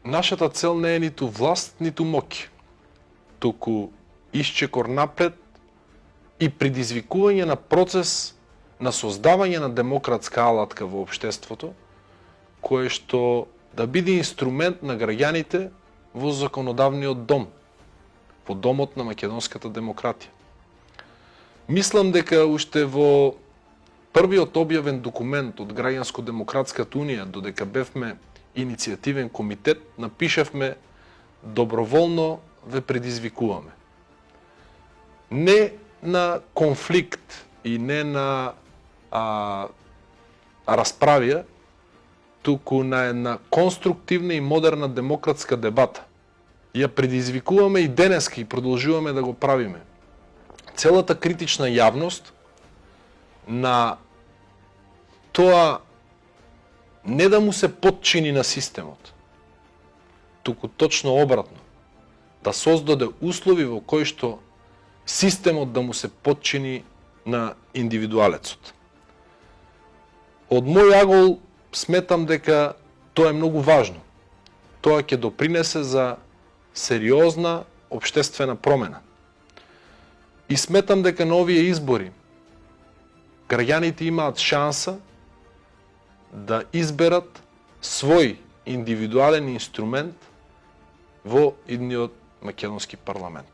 Нашата цел не е ниту власт, ниту моќ, туку исчекор напред и предизвикување на процес на создавање на демократска алатка во општеството, кое што да биде инструмент на граѓаните во законодавниот дом, во домот на македонската демократија. Мислам дека уште во првиот објавен документ од Граѓанско-демократската унија, додека бевме иницијативен комитет, напишавме доброволно ве предизвикуваме. Не на конфликт и не на расправија, туку на една конструктивна и модерна демократска дебата. Ја предизвикуваме и денеска и продолжуваме да го правиме. Целата критична јавност на тоа не да му се подчини на системот, туку точно обратно, да создаде услови во кои што системот да му се подчини на индивидуалецот. Од мој агол сметам дека тоа е многу важно. Тоа ќе допринесе за сериозна општествена промена. И сметам дека на овие избори граѓаните имаат шанса да изберат свој индивидуален инструмент во идниот македонски парламент.